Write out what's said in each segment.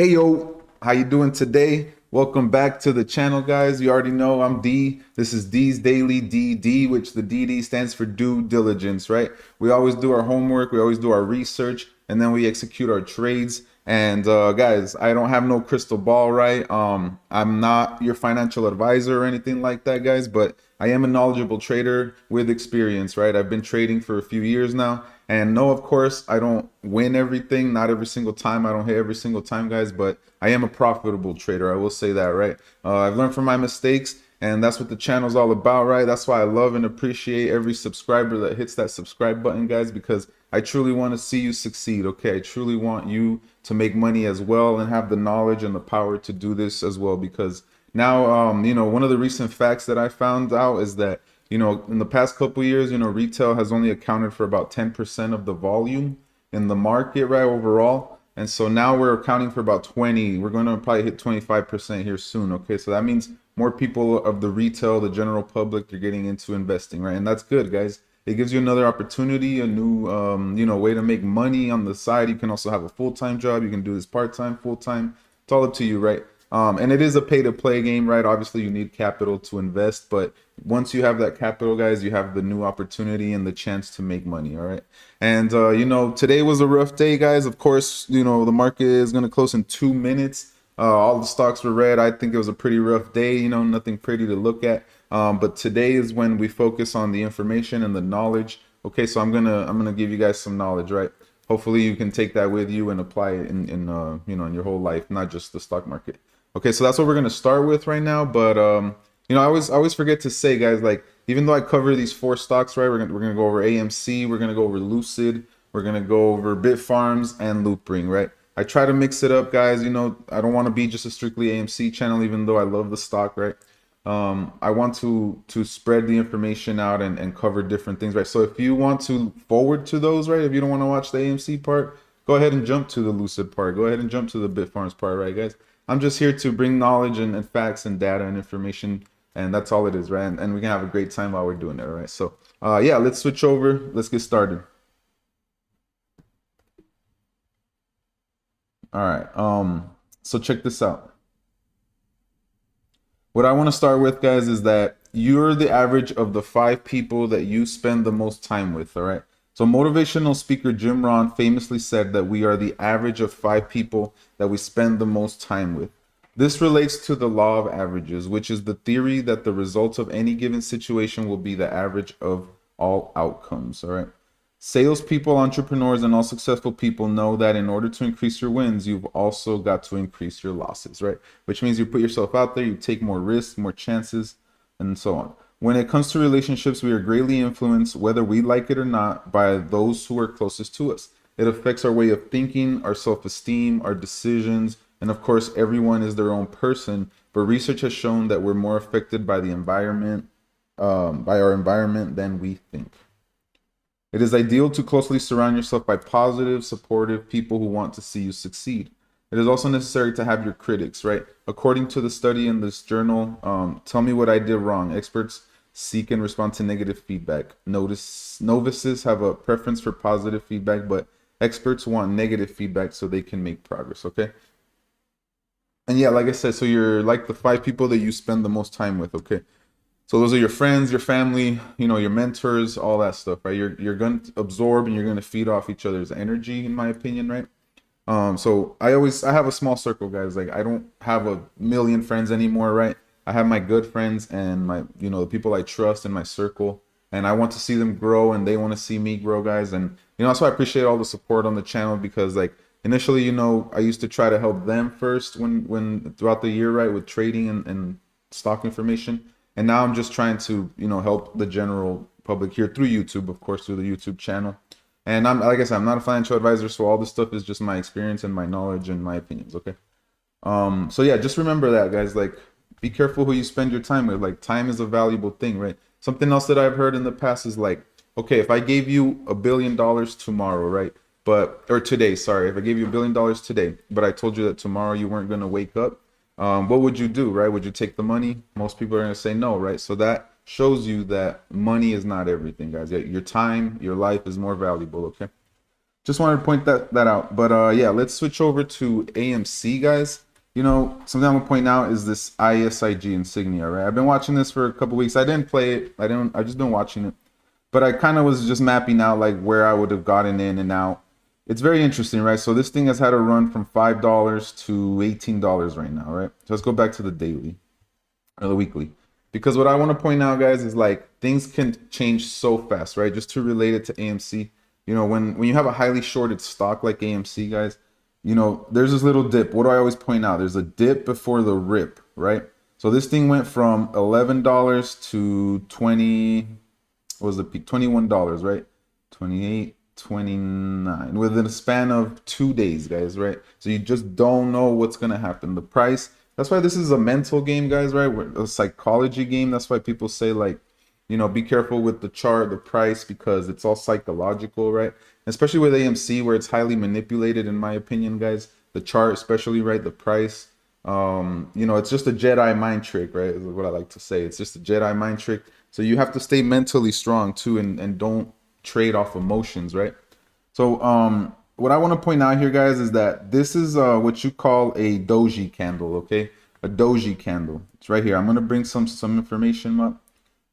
Ayo, how you doing today? Welcome back to the channel, guys. You already know I'm D. This is D's Daily DD, which the DD stands for due diligence, right? We always do our homework, we always do our research, and then we execute our trades. And guys, I don't have no crystal ball, right? I'm not your financial advisor or anything like that, guys, but I am a knowledgeable trader with experience, right? I've been trading for a few years now. And no, of course, I don't win everything, not every single time. I don't hit every single time, guys, but I am a profitable trader. I will say that, right? I've learned from my mistakes, and that's what the channel's all about, right? That's why I love and appreciate every subscriber that hits that subscribe button, guys, because I truly want to see you succeed, okay? I truly want you to make money as well and have the knowledge and the power to do this as well, because now, one of the recent facts that I found out is that in the past couple years, retail has only accounted for about 10% of the volume in the market, right, overall. And so now we're accounting for about 20. We're going to probably hit 25% here soon, okay? So that means more people of the retail, the general public, are getting into investing, right? And that's good, guys. It gives you another opportunity, a new, way to make money on the side. You can also have a full-time job. You can do this part-time, full-time. It's all up to you, right? And it is a pay-to-play game, right? Obviously, you need capital to invest, but once you have that capital, guys, you have the new opportunity and the chance to make money, all right? And, today was a rough day, guys. Of course, the market is going to close in 2 minutes. All the stocks were red. I think it was a pretty rough day, nothing pretty to look at. But today is when we focus on the information and the knowledge. Okay, so I'm gonna give you guys some knowledge, right? Hopefully you can take that with you and apply it in your whole life, not just the stock market. Okay, so that's what we're gonna start with right now. But I always forget to say, guys, like, even though I cover these 4 stocks, right, we're gonna go over AMC, we're gonna go over Lucid, we're gonna go over Bitfarms and Loopring, right? I try to mix it up, guys. I don't want to be just a strictly AMC channel, even though I love the stock, right? I want to spread the information out and cover different things, right? So if you want to forward to those, right, if you don't want to watch the AMC part, go ahead and jump to the Lucid part. Go ahead and jump to the Bitfarms part, right, guys? I'm just here to bring knowledge and facts and data and information, and that's all it is, right? And we can have a great time while we're doing it, all right? So yeah, let's switch over. Let's get started. All right. So check this out. What I want to start with, guys, is that you're the average of the 5 people that you spend the most time with, all right? So motivational speaker Jim Rohn famously said that we are the average of 5 people that we spend the most time with. This relates to the law of averages, which is the theory that the results of any given situation will be the average of all outcomes, all right? Salespeople, entrepreneurs, and all successful people know that in order to increase your wins, you've also got to increase your losses, right? Which means you put yourself out there, you take more risks, more chances, and so on. When it comes to relationships, we are greatly influenced, whether we like it or not, by those who are closest to us. It affects our way of thinking, our self-esteem, our decisions, and of course, everyone is their own person. But research has shown that we're more affected by the environment, by our environment than we think. It is ideal to closely surround yourself by positive, supportive people who want to see you succeed. It is also necessary to have your critics, right? According to the study in this journal, tell me what I did wrong. Experts seek and respond to negative feedback. Novices have a preference for positive feedback, but experts want negative feedback so they can make progress, okay? And yeah, like I said, so you're like the 5 people that you spend the most time with, okay? So those are your friends, your family, your mentors, all that stuff, right? You're going to absorb and you're going to feed off each other's energy, in my opinion, right? So I have a small circle, guys. Like, I don't have a million friends anymore, right? I have my good friends and my, the people I trust in my circle, and I want to see them grow and they want to see me grow, guys. And, that's why I appreciate all the support on the channel, because, like, initially, I used to try to help them first when throughout the year, right, with trading and stock information. And now I'm just trying to, help the general public here through YouTube, of course, through the YouTube channel. And like I said, I'm not a financial advisor, so all this stuff is just my experience and my knowledge and my opinions, okay? So yeah, just remember that, guys. Like, be careful who you spend your time with. Like, time is a valuable thing, right? Something else that I've heard in the past is like, okay, if I gave you $1 billion tomorrow, right? Or today, sorry, if I gave you $1 billion today, but I told you that tomorrow you weren't going to wake up, what would you do, right? Would you take the money? Most people are going to say no, right? So that shows you that money is not everything, guys. Your time, your life is more valuable, okay? just wanted to point that out. But yeah, let's switch over to AMC, guys. You know, something I'm gonna point out is this ISIG insignia, right? I've been watching this for a couple weeks. I didn't play it. I've just been watching it. But I kind of was just mapping out like where I would have gotten in and out. It's very interesting, right? So this thing has had a run from $5 to $18 right now, right? So let's go back to the daily or the weekly. Because what I want to point out, guys, is like things can change so fast, right? Just to relate it to AMC, you know, when you have a highly shorted stock like AMC, guys, you know, there's this little dip. What do I always point out? There's a dip before the rip, right? So this thing went from $11 to 20, what was the peak? $21, right? 28, 29 within a span of 2 days, guys, right? So you just don't know what's gonna happen. The price, that's why this is a mental game, guys, right? A psychology game. That's why people say, like, you know, be careful with the chart, the price, because it's all psychological, right? Especially with AMC, where it's highly manipulated, in my opinion, guys. The chart, especially, right? The price. You know, it's just a Jedi mind trick, right? Is what I like to say. It's just a Jedi mind trick. So you have to stay mentally strong too, and don't trade off emotions, right? So what I want to point out here, guys, is that this is what you call a Doji candle, okay? A Doji candle. It's right here. I'm gonna bring some information up.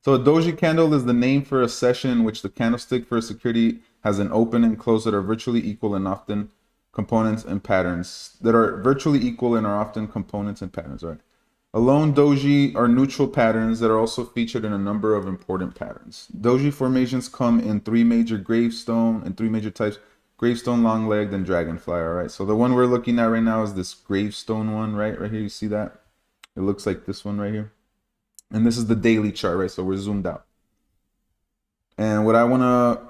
So a Doji candle is the name for a session in which the candlestick for a security has an open and close that are virtually equal and often components and patterns that are virtually equal and are often components and patterns, right? Alone doji are neutral patterns that are also featured in a number of important patterns. Doji formations come in three major types: gravestone, long-legged, and dragonfly. All right, so the one we're looking at right now is this gravestone one, right here. You see that? It looks like this one right here. And this is the daily chart, right? So we're zoomed out. And what I want to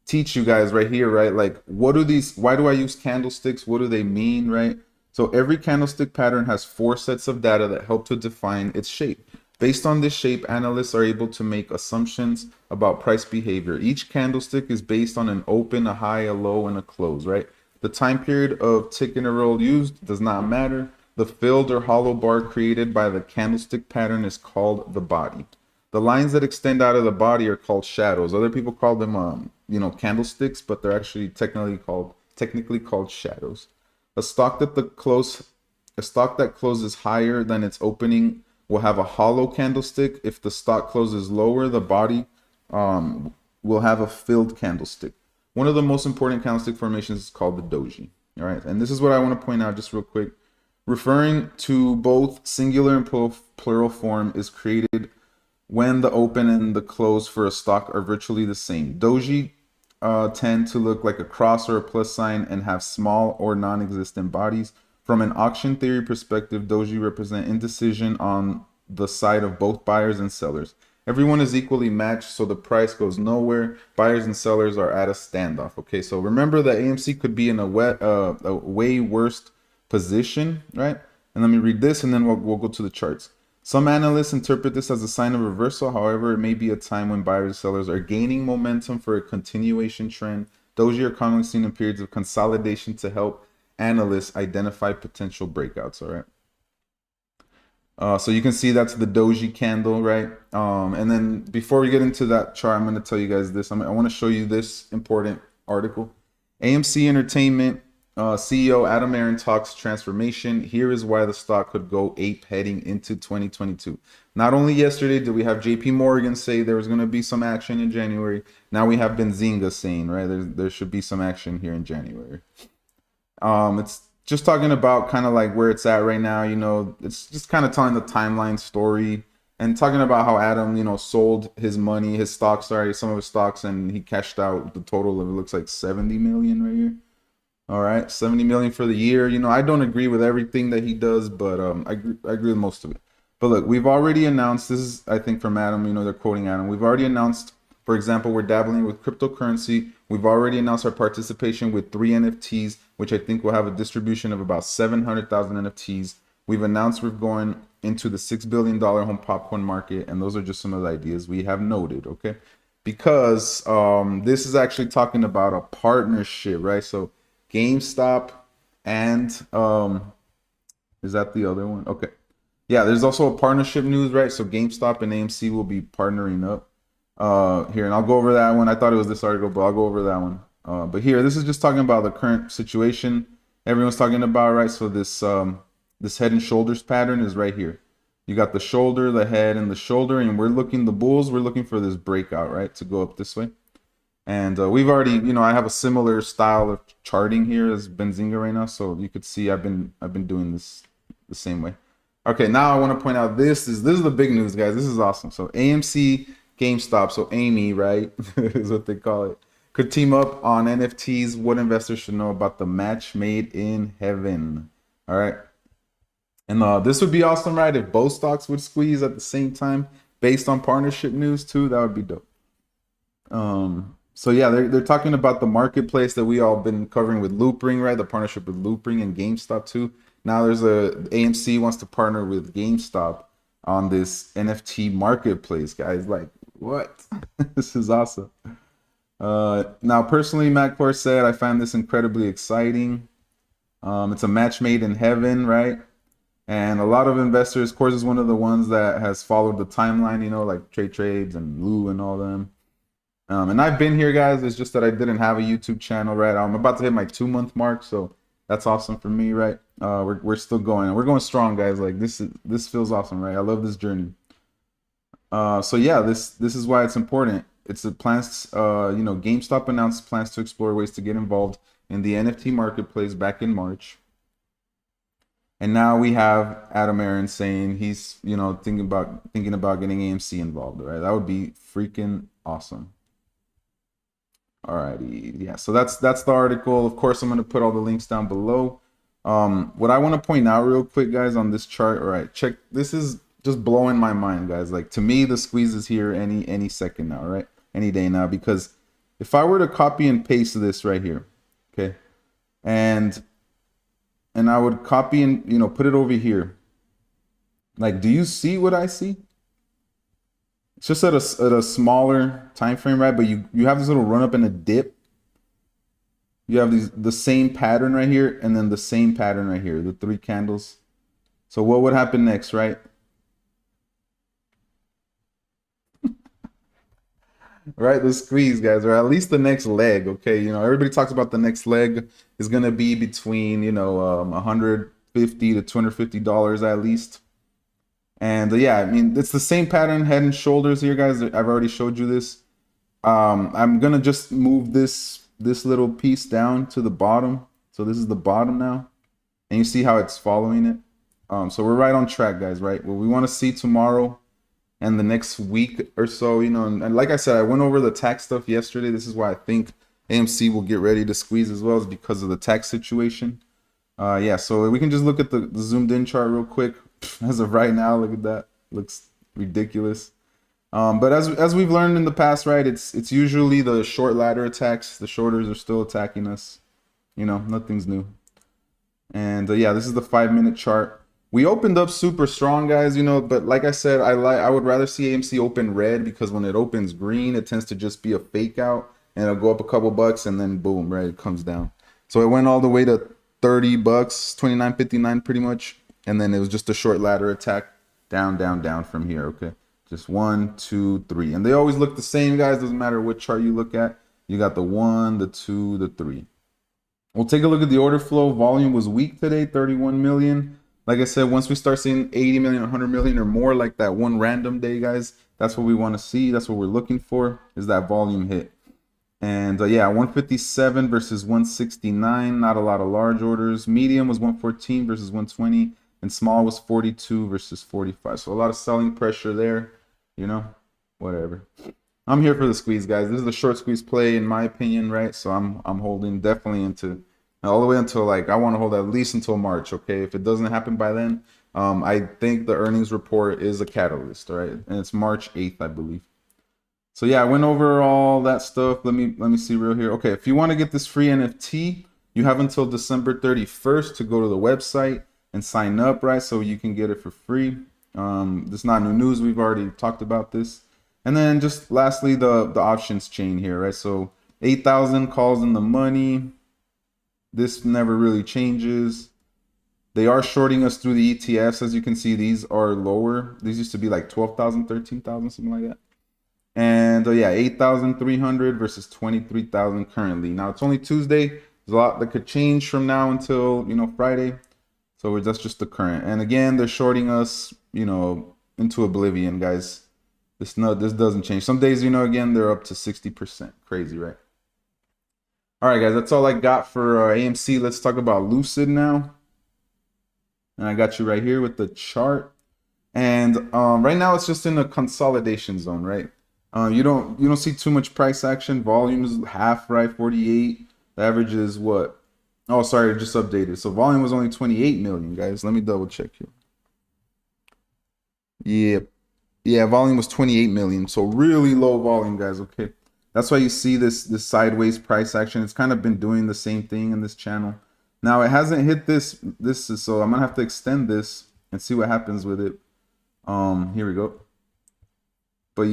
teach you guys right here, right? Like, why do I use candlesticks? What do they mean, right? So every candlestick pattern has 4 sets of data that help to define its shape. Based on this shape, analysts are able to make assumptions about price behavior. Each candlestick is based on an open, a high, a low, and a close, right? The time period of tick in a roll used does not matter. The filled or hollow bar created by the candlestick pattern is called the body. The lines that extend out of the body are called shadows. Other people call them, you know, candlesticks, but they're actually technically called shadows. A stock that closes higher than its opening will have a hollow candlestick. If the stock closes lower, the body will have a filled candlestick. One of the most important candlestick formations is called the doji. All right, and this is what I want to point out just real quick. Referring to both singular and plural form is created when the open and the close for a stock are virtually the same. Doji tend to look like a cross or a plus sign and have small or non-existent bodies. From an auction theory perspective, doji represent indecision on the side of both buyers and sellers. Everyone is equally matched, so the price goes nowhere. Buyers and sellers are at a standoff. Okay, so remember that AMC could be in a way worse position, right? And let me read this, and then we'll go to the charts. Some analysts interpret this as a sign of reversal. However, it may be a time when buyers and sellers are gaining momentum for a continuation trend. Doji are commonly seen in periods of consolidation to help analysts identify potential breakouts. All right. So you can see that's the Doji candle, right? And then before we get into that chart, I'm going to tell you guys this. I want to show you this important article. AMC Entertainment CEO Adam Aron talks transformation. Here is why the stock could go ape heading into 2022. Not only yesterday did we have JP Morgan say there was going to be some action in January. Now we have Benzinga saying, right, there should be some action here in January. It's just talking about kind of like where it's at right now. You know, it's just kind of telling the timeline story and talking about how Adam, you know, sold some of his stocks, and he cashed out the total of, it looks like 70 million right here. All right, 70 million for the year. You know, I don't agree with everything that he does, but I agree with most of it. But look, we've already announced, this is, I think, from Adam, you know, they're quoting Adam. We've already announced, for example, we're dabbling with cryptocurrency. We've already announced our participation with 3 NFTs, which I think will have a distribution of about 700,000 NFTs. We've announced we're going into the $6 billion home popcorn market, and those are just some of the ideas we have noted, okay? Because this is actually talking about a partnership, right? So GameStop and is that the other one? Okay. Yeah, there's also a partnership news, right? So GameStop and AMC will be partnering up here, and I'll go over that one. I thought it was this article, but I'll go over that one. But here, this is just talking about the current situation everyone's talking about, right? So this head and shoulders pattern is right here. You got the shoulder, the head, and the shoulder, and the bulls, we're looking for this breakout, right, to go up this way. And we've already, I have a similar style of charting here as Benzinga right now, so you could see I've been doing this the same way. Okay, now I want to point out this is the big news, guys. This is awesome. So AMC, GameStop, so AME, right, is what they call it, could team up on NFTs. What investors should know about the match made in heaven. All right. And this would be awesome, right? If both stocks would squeeze at the same time based on partnership news too, that would be dope. So yeah, they're talking about the marketplace that we all been covering with Loopring, right? The partnership with Loopring and GameStop too. Now there's AMC wants to partner with GameStop on this NFT marketplace, guys. Like, what? This is awesome. Now personally, Matt said, I find this incredibly exciting. It's a match made in heaven, right? And a lot of investors, Kors is one of the ones that has followed the timeline, like Trade Trades and Lou and all them. And I've been here, guys. It's just that I didn't have a YouTube channel, right? I'm about to hit my 2-month mark, so that's awesome for me, right? We're still going, and we're going strong, guys. Like this feels awesome, right? I love this journey. So yeah, this is why it's important. It's plans. GameStop announced plans to explore ways to get involved in the NFT marketplace back in March. And now we have Adam Aron saying he's, thinking about getting AMC involved, right? That would be freaking awesome. Alrighty, yeah. So that's the article. Of course, I'm going to put all the links down below. What I want to point out real quick, guys, on this chart. All right, check. This is just blowing my mind, guys. Like, to me, the squeeze is here any second now, right? Any day now. Because if I were to copy and paste this right here, okay, and I would copy and put it over here. Like, do you see what I see? It's just at a smaller time frame, right? But you have this little run up and a dip. You have the same pattern right here, and then the same pattern right here, the 3 candles. So what would happen next, right? Right, the squeeze, guys, or at least the next leg. Okay, everybody talks about the next leg is gonna be between $150 to $250 at least. And yeah, I mean, it's the same pattern, head and shoulders here, guys. I've already showed you this. I'm gonna just move this little piece down to the bottom. So this is the bottom now, and you see how it's following it. So we're right on track, guys. Right, what we want to see tomorrow and the next week or so, and like I said, I went over the tax stuff yesterday. This is why I think AMC will get ready to squeeze as well, is because of the tax situation. Yeah, so we can just look at the zoomed in chart real quick. As of right now, look at that. Looks ridiculous. But as we've learned in the past, right, it's usually the short ladder attacks. The shorters are still attacking us. Nothing's new. And yeah, this is the 5-minute chart. We opened up super strong, guys, but like I said, I would rather see AMC open red, because when it opens green, it tends to just be a fake out, and it'll go up a couple bucks, and then boom, right, it comes down. So it went all the way to $30, $29.59 pretty much, and then it was just a short ladder attack, down, down, down from here. Okay, just 1, 2, 3, and they always look the same, guys. Doesn't matter what chart you look at. You got the 1, the 2, the 3. We'll take a look at the order flow. Volume was weak today, 31 million. Like I said, once we start seeing 80 million, 100 million or more, like that one random day, guys, that's what we want to see. That's what we're looking for, is that volume hit. And yeah, 157 versus 169, not a lot of large orders. Medium was 114 versus 120, and small was 42 versus 45. So a lot of selling pressure there, whatever. I'm here for the squeeze, guys. This is the short squeeze play, in my opinion, right? So I'm holding definitely into all the way until, like, I want to hold at least until March. Okay, if it doesn't happen by then, I think the earnings report is a catalyst, all right? And it's March 8th, I believe. So yeah, I went over all that stuff. Let me see real here. Okay, if you want to get this free NFT, you have until December 31st to go to the website and sign up, right? So you can get it for free. This is not new news. We've already talked about this. And then just lastly, the options chain here, right? So 8,000 calls in the money. This never really changes. They are shorting us through the ETFs. As you can see, these are lower. These used to be like 12,000, 13,000, something like that. And yeah, 8,300 versus 23,000 currently. Now it's only Tuesday. There's a lot that could change from now until, you know, Friday. So that's just the current. And again, they're shorting us, you know, into oblivion, guys. This doesn't change. Some days, you know, again, they're up to 60%. Crazy, right? All right, guys, that's all I got for AMC. Let's talk about Lucid now. And I got you right here with the chart. And right now it's just in a consolidation zone, right? You don't see too much price action. Volume is half, right? 48. The average is what? Oh, sorry, just updated. So volume was only 28 million, guys. Let me double check here. Yeah, volume was 28 million. So really low volume, guys. Okay, that's why you see this sideways price action. It's kind of been doing the same thing in this channel. Now it hasn't hit this. So I'm gonna have to extend this and see what happens with it. Here we go. But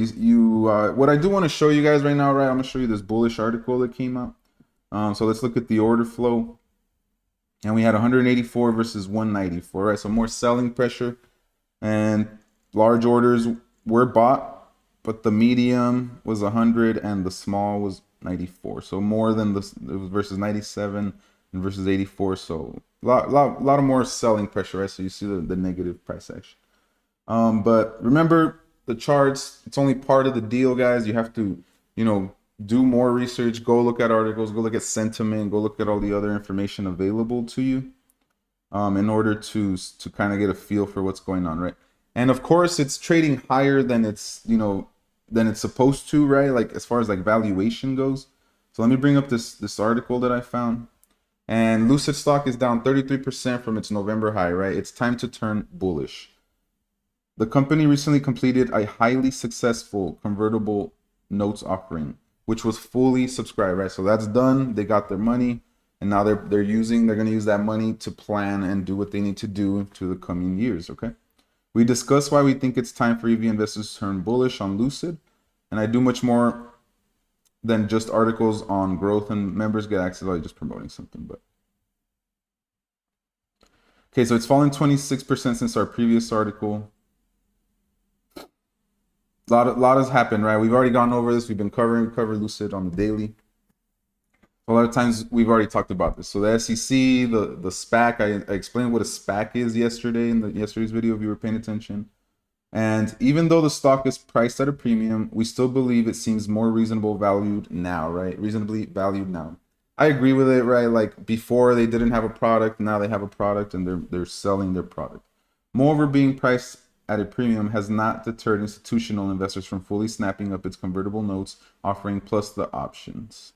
what I do want to show you guys right now, right? I'm gonna show you this bullish article that came out. So let's look at the order flow. And we had 184 versus 194, right? So more selling pressure, and large orders were bought, but the medium was 100 and the small was 94. So more than it was versus 97 and versus 84. So a lot of more selling pressure, right? So you see the negative price action. But remember, the charts, it's only part of the deal, guys. You have to, you know, do more research, go look at articles, go look at sentiment, go look at all the other information available to you in order to kind of get a feel for what's going on, right? And of course, it's trading higher than it's, you know, than it's supposed to, right? Like as far as like valuation goes. So let me bring up this article that I found. And Lucid stock is down 33% from its November high, right? It's time to turn bullish. The company recently completed a highly successful convertible notes offering, which was fully subscribed, right? So that's done. They got their money, and now they're going to use that money to plan and do what they need to do to the coming years, okay? We discuss why we think it's time for EV investors to turn bullish on Lucid, and I do much more than just articles on growth, and members get access. I'm just promoting something, but okay. So it's fallen 26% since our previous article. A lot has happened, right? We've already gone over this. We've been covered Lucid on the daily. A lot of times we've already talked about this. So the SEC, the SPAC, I explained what a SPAC is yesterday in yesterday's video if you were paying attention. And even though the stock is priced at a premium, we still believe it seems more reasonably valued now, right? Reasonably valued now. I agree with it, right? Like before they didn't have a product, now they have a product and they're selling their product. Moreover, being priced at a premium has not deterred institutional investors from fully snapping up its convertible notes offering plus the options.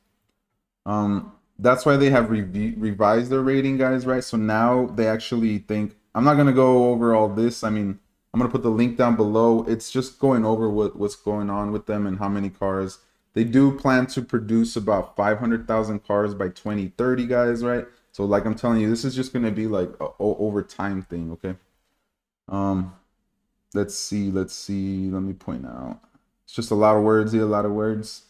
That's why they have revised their rating, guys, right? So now they actually think, I'm not going to go over all this. I mean, I'm going to put the link down below. It's just going over what's going on with them and how many cars. They do plan to produce about 500,000 cars by 2030, guys, right? So like I'm telling you, this is just going to be like a over time thing, okay? Let's see. Let me point out. It's just a lot of words here, a lot of words.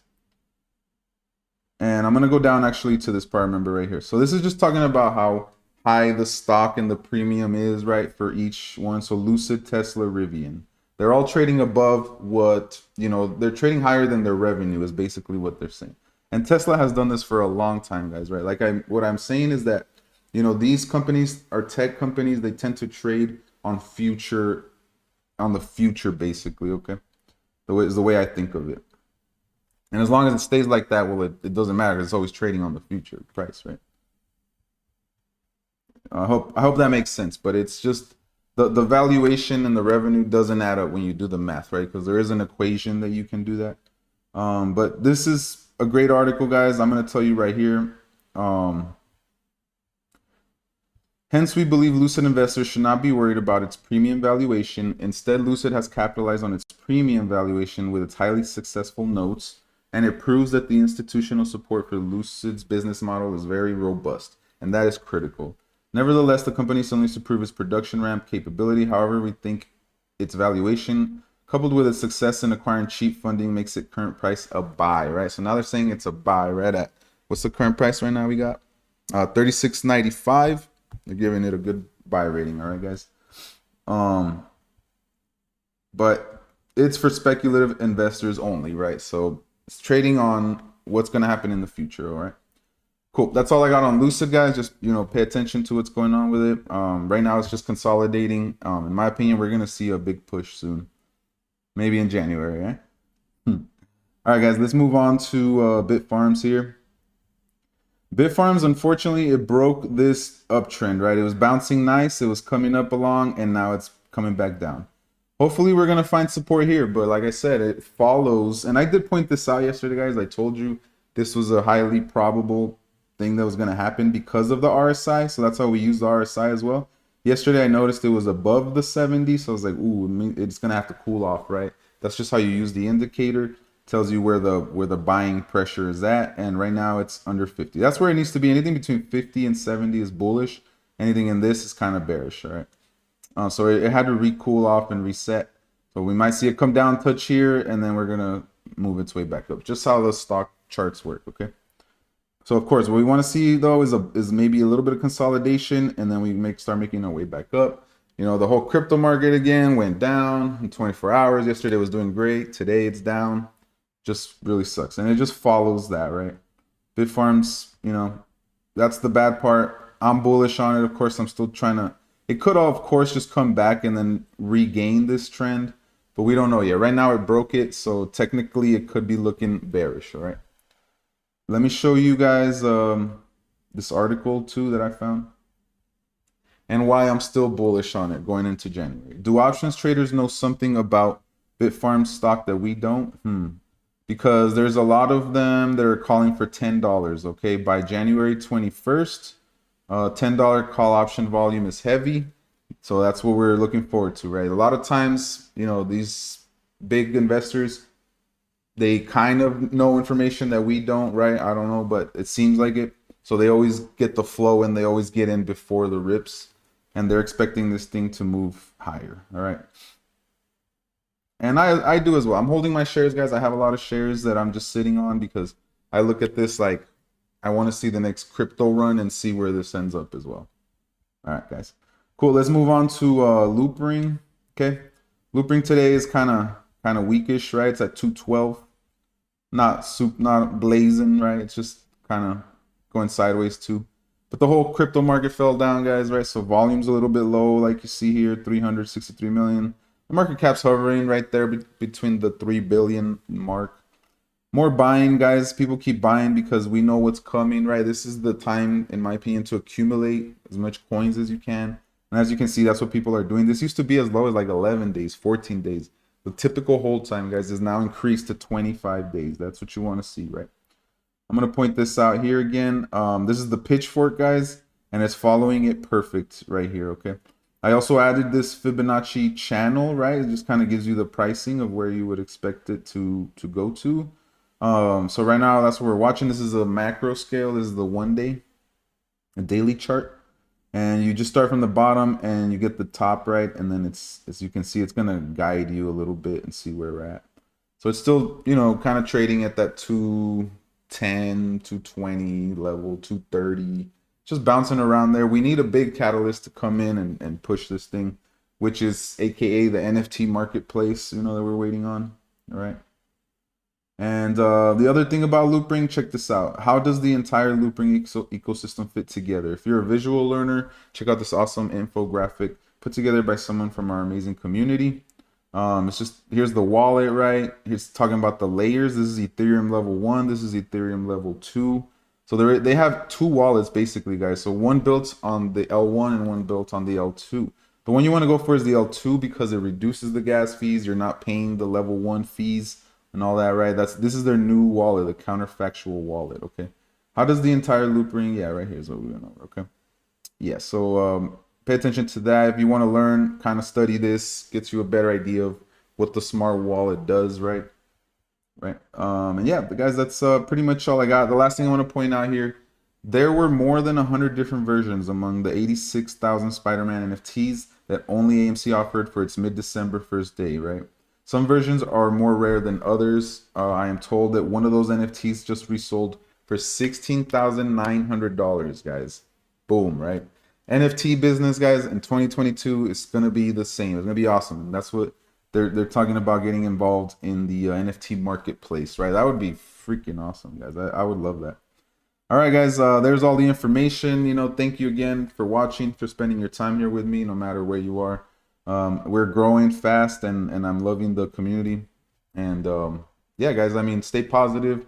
And I'm going to go down actually to this part, remember right here. So this is just talking about how high the stock and the premium is, right, for each one. So Lucid, Tesla, Rivian. They're all trading above what, you know, they're trading higher than their revenue is basically what they're saying. And Tesla has done this for a long time, guys, right? Like what I'm saying is that, you know, these companies are tech companies. They tend to trade on the future, basically, okay? The way I think of it. And as long as it stays like that, well, it doesn't matter because it's always trading on the future price, right? I hope that makes sense, but it's just the valuation and the revenue doesn't add up when you do the math, right? Because there is an equation that you can do that. But this is a great article, guys. I'm going to tell you right here. Hence, we believe Lucid investors should not be worried about its premium valuation. Instead, Lucid has capitalized on its premium valuation with its highly successful notes, and it proves that the institutional support for Lucid's business model is very robust, and that is critical. Nevertheless, the company still needs to prove its production ramp capability. However, we think its valuation, coupled with its success in acquiring cheap funding, makes its current price a buy, right? So now they're saying it's a buy, right? At what's the current price right now? We got $36.95. They're giving it a good buy rating, all right, guys. But it's for speculative investors only, right? So it's trading on what's going to happen in the future. All right. Cool. That's all I got on Lucid, guys. Just, pay attention to what's going on with it. Right now it's just consolidating. In my opinion, we're going to see a big push soon. Maybe in January, right? All right, guys, let's move on to Bitfarms here. Bitfarms, unfortunately, it broke this uptrend, right? It was bouncing nice. It was coming up along, and now it's coming back down. Hopefully, we're going to find support here. But like I said, it follows. And I did point this out yesterday, guys. I told you this was a highly probable thing that was going to happen because of the RSI. So that's how we use the RSI as well. Yesterday, I noticed it was above the 70. So I was like, ooh, it's going to have to cool off, right? That's just how you use the indicator. Tells you where the buying pressure is at, and right now it's under 50. That's where it needs to be. Anything between 50 and 70 is bullish. Anything in this is kind of bearish, all right? So it had to recool off and reset. So we might see it come down, touch here, and then we're gonna move its way back up. Just how the stock charts work, okay? So of course, what we want to see though is maybe a little bit of consolidation, and then we start making our way back up. The whole crypto market again went down in 24 hours. Yesterday was doing great. Today it's down. Just really sucks, and it just follows that, right? Bitfarms, that's the bad part. I'm bullish on it. Of course, I'm still trying to. It could all, of course, just come back and then regain this trend, but we don't know yet. Right now, it broke it, so technically, it could be looking bearish. All right. Let me show you guys this article too that I found, and why I'm still bullish on it going into January. Do options traders know something about Bitfarms stock that we don't? Because there's a lot of them that are calling for $10, okay? By January 21st, $10 call option volume is heavy. So that's what we're looking forward to, right? A lot of times, these big investors, they kind of know information that we don't, right? I don't know, but it seems like it. So they always get the flow and they always get in before the rips. And they're expecting this thing to move higher, all right? And I do as well. I'm holding my shares, guys. I have a lot of shares that I'm just sitting on because I look at this like I want to see the next crypto run and see where this ends up as well. All right, guys. Cool. Let's move on to Loopring. Okay. Loopring today is kind of weakish, right? It's at 212. Not blazing, right? It's just kind of going sideways too. But the whole crypto market fell down, guys, right? So volume's a little bit low, like you see here, 363 million. The market cap's hovering right there between the 3 billion mark. More buying, guys. People keep buying because we know what's coming, right? This is the time, in my opinion, to accumulate as much coins as you can. And as you can see, that's what people are doing. This used to be as low as like 11 days, 14 days. The typical hold time, guys, is now increased to 25 days. That's what you want to see, right? I'm going to point this out here again. This is the pitchfork, guys, and it's following it perfect right here, okay? I also added this Fibonacci channel, right? It just kind of gives you the pricing of where you would expect it to go to. So right now, that's what we're watching. This is a macro scale. This is the 1 day, a daily chart. And you just start from the bottom and you get the top, right? And then it's, as you can see, it's going to guide you a little bit and see where we're at. So it's still, kind of trading at that 210, 220 level, 230. Just bouncing around there. We need a big catalyst to come in and push this thing, which is AKA the NFT marketplace, that we're waiting on. All right. And the other thing about Loopring, check this out. How does the entire Loopring ecosystem fit together? If you're a visual learner, check out this awesome infographic put together by someone from our amazing community. It's just, here's the wallet, right? Here's talking about the layers. This is Ethereum level 1. This is Ethereum level 2. So they have two wallets basically, guys. So one built on the L1 and one built on the L2. The one you want to go for is the L2 because it reduces the gas fees. You're not paying the level 1 fees and all that, right? This is their new wallet, the counterfactual wallet, okay? How does the entire Loopring? Yeah, right here is what we're going over, okay? Yeah, so pay attention to that. If you want to learn, kind of study this, gets you a better idea of what the smart wallet does, right? Right. And yeah, guys, that's pretty much all I got. The last thing I want to point out here, there were more than 100 different versions among the 86,000 Spider-Man NFTs that only AMC offered for its mid-December first day, right? Some versions are more rare than others. I am told that one of those NFTs just resold for $16,900, guys. Boom, right? NFT business, guys, in 2022 is going to be the same. It's going to be awesome. And that's what they're talking about getting involved in the NFT marketplace, right? That would be freaking awesome, guys. I would love that. All right, guys, there's all the information. Thank you again for watching, for spending your time here with me, no matter where you are. We're growing fast, and I'm loving the community. And yeah, guys, I mean, stay positive.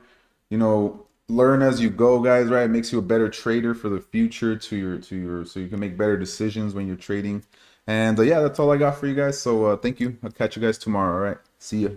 Learn as you go, guys. Right, it makes you a better trader for the future, so you can make better decisions when you're trading. And yeah, that's all I got for you guys. So thank you. I'll catch you guys tomorrow. All right, see ya.